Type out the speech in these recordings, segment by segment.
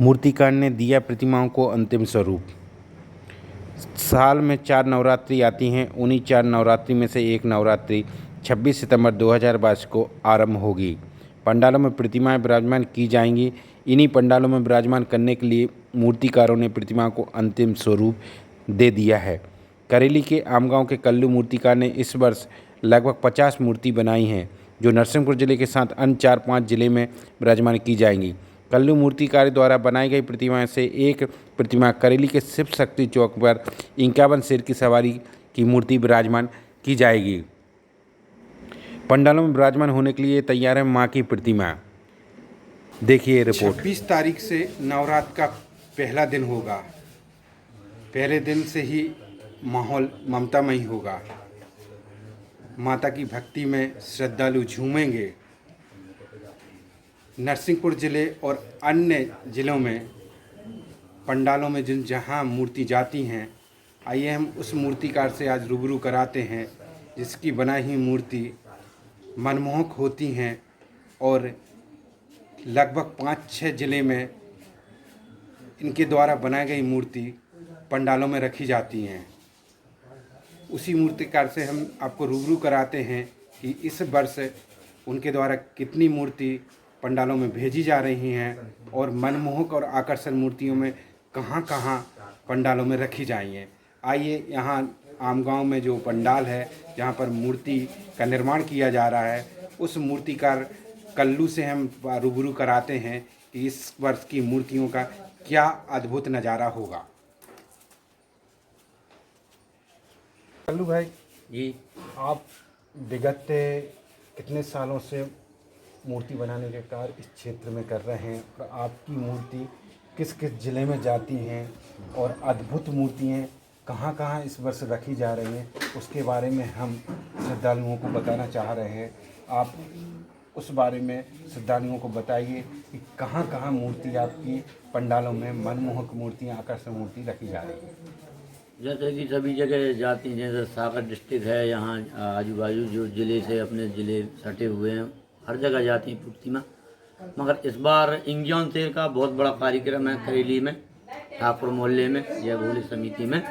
मूर्तिकार ने दिया प्रतिमाओं को अंतिम स्वरूप। साल में 4 नवरात्रि आती हैं। उन्हीं 4 नवरात्रि में से एक नवरात्रि 26 सितंबर 2022 को आरंभ होगी। पंडालों में प्रतिमाएं विराजमान की जाएंगी। इन्हीं पंडालों में विराजमान करने के लिए मूर्तिकारों ने प्रतिमाओं को अंतिम स्वरूप दे दिया है। करेली के आमगांव के कल्लू मूर्तिकार ने इस वर्ष लगभग 50 मूर्ति बनाई हैं, जो नरसिंहपुर जिले के साथ अन्य 4-5 जिले में विराजमान की जाएंगी। कल्लू मूर्तिकार द्वारा बनाई गई प्रतिमाएं से एक प्रतिमा करेली के शिव शक्ति चौक पर 51 शेर की सवारी की मूर्ति विराजमान की जाएगी। पंडालों में विराजमान होने के लिए तैयार है मां की प्रतिमा। देखिए रिपोर्ट। 26 तारीख से नवरात्र का पहला दिन होगा। पहले दिन से ही माहौल ममतामयी होगा। माता की भक्ति में श्रद्धालु झूमेंगे। नरसिंहपुर जिले और अन्य ज़िलों में पंडालों में जहाँ मूर्ति जाती हैं, आइए हम उस मूर्तिकार से आज रूबरू कराते हैं जिसकी बनाई हुई मूर्ति मनमोहक होती हैं और लगभग 5-6 ज़िले में इनके द्वारा बनाई गई मूर्ति पंडालों में रखी जाती हैं। उसी मूर्तिकार से हम आपको रूबरू कराते हैं कि इस वर्ष उनके द्वारा कितनी मूर्ति पंडालों में भेजी जा रही हैं और मनमोहक और आकर्षक मूर्तियों में कहाँ कहाँ पंडालों में रखी जाएंगी। आइए यहाँ आमगांव में जो पंडाल है जहाँ पर मूर्ति का निर्माण किया जा रहा है, उस मूर्तिकार कल्लू से हम रूबरू कराते हैं कि इस वर्ष की मूर्तियों का क्या अद्भुत नज़ारा होगा। कल्लू भाई जी, आप विगत कितने सालों से मूर्ति बनाने के कार्य इस क्षेत्र में कर रहे हैं और आपकी मूर्ति किस किस ज़िले में जाती हैं और अद्भुत मूर्तियाँ कहाँ कहाँ इस वर्ष रखी जा रही हैं, उसके बारे में हम श्रद्धालुओं को बताना चाह रहे हैं। आप उस बारे में श्रद्धालुओं को बताइए कि कहाँ कहाँ मूर्ति आपकी पंडालों में मनमोहक मूर्तियाँ, आकर्षक मूर्ति रखी जा रही हैं। जैसे कि सभी जगह जाती हैं, जैसे सागर डिस्ट्रिक्ट है, यहाँ आजू बाजू जो ज़िले से अपने ज़िले सटे हुए हैं, हर जगह जाती हैं प्रतिमा। मगर इस बार इंग्यान शेर का बहुत बड़ा कार्यक्रम है करेली में, ठाकुर मोहल्ले में, जय भोले समिति में।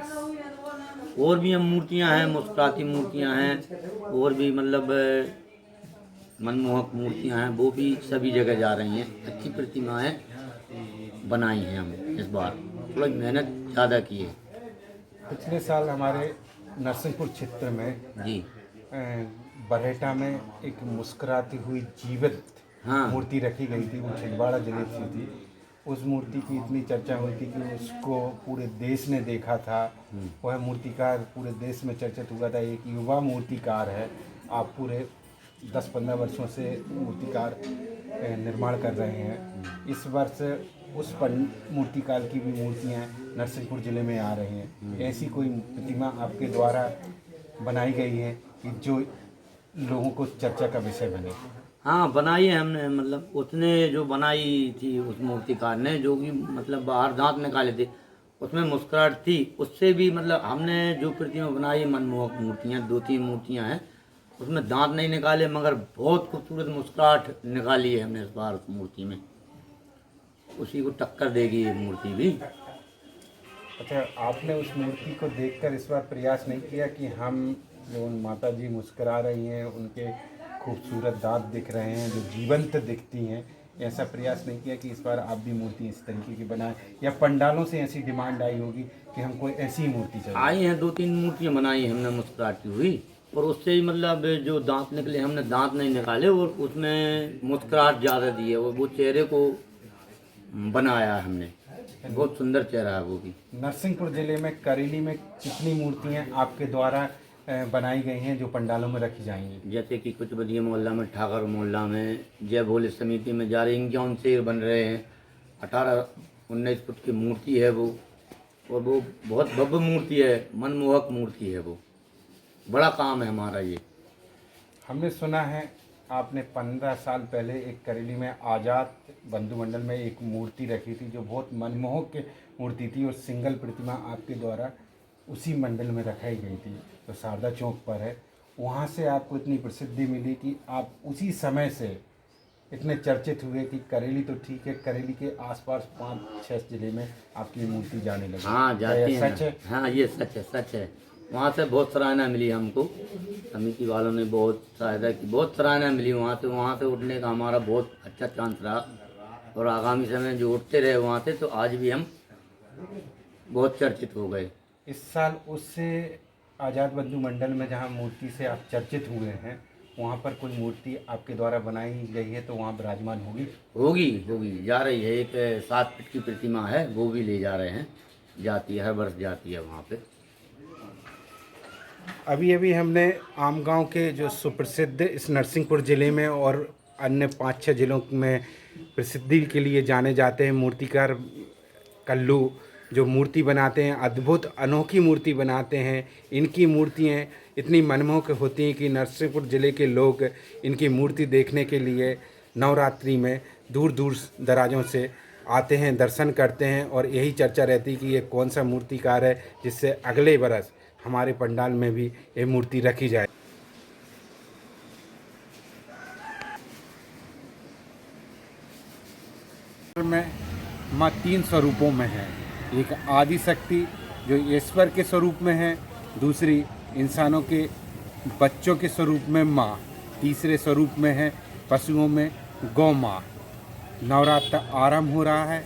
और भी हम मूर्तियाँ हैं, मुस्कुराती मूर्तियाँ हैं, और भी मतलब मनमोहक मूर्तियाँ हैं, वो भी सभी जगह जा रही हैं। अच्छी प्रतिमाएँ बनाई हैं हम इस बार, थोड़ा मेहनत ज़्यादा की है। पिछले साल हमारे नरसिंहपुर क्षेत्र में जी, बरहेटा में एक मुस्कुराती हुई जीवित मूर्ति रखी गई थी। वो छिंदवाड़ा जिले से थी। उस मूर्ति की इतनी चर्चा हुई थी कि उसको पूरे देश ने देखा था। वह मूर्तिकार पूरे देश में चर्चित हुआ था। एक युवा मूर्तिकार है। आप पूरे 10-15 वर्षों से मूर्तिकार निर्माण कर रहे हैं। इस वर्ष उस मूर्तिकार की भी मूर्तियाँ नरसिंहपुर ज़िले में आ रही हैं। ऐसी कोई प्रतिमा आपके द्वारा बनाई गई है कि जो लोगों को चर्चा का विषय बने? हाँ, बनाई है हमने। मतलब उसने जो बनाई थी उस मूर्तिकार ने, जो कि मतलब बाहर दांत निकाले थे, उसमें मुस्कुराहट थी। उससे भी मतलब हमने जो प्रतिमा बनाई, मनमोहक मूर्तियाँ 2-3 मूर्तियाँ हैं, उसमें दांत नहीं निकाले, मगर बहुत खूबसूरत मुस्कुराहट निकाली है हमने इस बार उस मूर्ति में। उसी को टक्कर देगी ये मूर्ति भी। अच्छा, आपने उस मूर्ति को देखकर इस बार प्रयास नहीं किया कि हम जो उन माता जी मुस्कुरा रही हैं, उनके खूबसूरत दांत दिख रहे हैं जो जीवंत दिखती हैं, ऐसा प्रयास नहीं किया कि इस बार आप भी मूर्ति इस तरीके की बनाएं? या पंडालों से ऐसी डिमांड आई होगी कि हमको ऐसी मूर्ति चाहिए? आई हैं 2-3 मूर्तियाँ बनाई हमने मुस्कुराती हुई, और उससे ही मतलब जो दांत निकले, हमने दांत नहीं निकाले और उसमें मुस्कुराहट ज़्यादा दी है। वो चेहरे को बनाया है हमने, बहुत सुंदर चेहरा है वो भी। नरसिंहपुर ज़िले में करेली में कितनी मूर्तियाँ आपके द्वारा बनाई गई हैं जो पंडालों में रखी जाएंगी? जैसे कि कुछ बदिया मोहल्ला में, ठाकुर मोहल्ला में, जय भोले समिति में जा रहे इंग्यान शेर बन रहे हैं। 18-19 फुट की मूर्ति है वो, और वो बहुत भव्य मूर्ति है, मनमोहक मूर्ति है वो। बड़ा काम है हमारा ये। हमने सुना है आपने 15 साल पहले एक करेली में आज़ाद बंधु मंडल में एक मूर्ति रखी थी जो बहुत मनमोहक मूर्ति थी, और सिंगल प्रतिमा आपके द्वारा उसी मंडल में रखाई गई थी, तो शारदा चौक पर है। वहाँ से आपको इतनी प्रसिद्धि मिली कि आप उसी समय से इतने चर्चित हुए कि करेली तो ठीक है, करेली के आसपास 5-6 जिले में आपकी मूर्ति जाने लगी। हाँ क्या जाती यह है सच है? हाँ ये सच है, सच है। वहाँ से बहुत सराहना मिली हमको, समिति वालों ने बहुत सहायता की, बहुत सराहना मिली वहाँ से उठने का हमारा बहुत अच्छा चांस रहा। और आगामी समय जो उठते रहे वहाँ से, तो आज भी हम बहुत चर्चित हो गए। इस साल उससे आज़ाद बंधु मंडल में जहाँ मूर्ति से आप चर्चित हुए हैं, वहाँ पर कोई मूर्ति आपके द्वारा बनाई गई है तो वहाँ विराजमान होगी? होगी जा रही है। एक 7 फीट की प्रतिमा है, वो भी ले जा रहे हैं, जाती है, हर वर्ष जाती है वहाँ पे। अभी अभी हमने आमगांव के जो सुप्रसिद्ध इस नरसिंहपुर ज़िले में और अन्य 5-6 ज़िलों में प्रसिद्धि के लिए जाने जाते हैं मूर्तिकार कल्लू, जो मूर्ति बनाते हैं, अद्भुत अनोखी मूर्ति बनाते हैं। इनकी मूर्तियाँ इतनी मनमोहक होती हैं कि नरसिंहपुर ज़िले के लोग इनकी मूर्ति देखने के लिए नवरात्रि में दूर दूर दराजों से आते हैं, दर्शन करते हैं। और यही चर्चा रहती है कि ये कौन सा मूर्तिकार है जिससे अगले बरस हमारे पंडाल में भी ये मूर्ति रखी जाए। में माँ 3 स्वरूपों में है। एक आदि शक्ति जो ईश्वर के स्वरूप में है, दूसरी इंसानों के बच्चों के स्वरूप में माँ, तीसरे स्वरूप में है पशुओं में गौ माँ। नवरात्र आरंभ हो रहा है।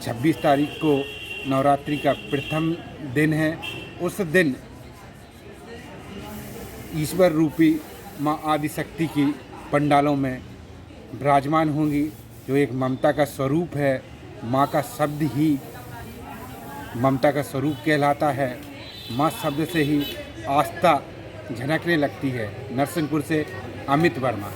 26 तारीख को नवरात्रि का प्रथम दिन है। उस दिन ईश्वर रूपी माँ आदिशक्ति की पंडालों में विराजमान होंगी, जो एक ममता का स्वरूप है। माँ का शब्द ही ममता का स्वरूप कहलाता है। माँ शब्द से ही आस्था झलकने लगती है। नरसिंहपुर से अमित वर्मा।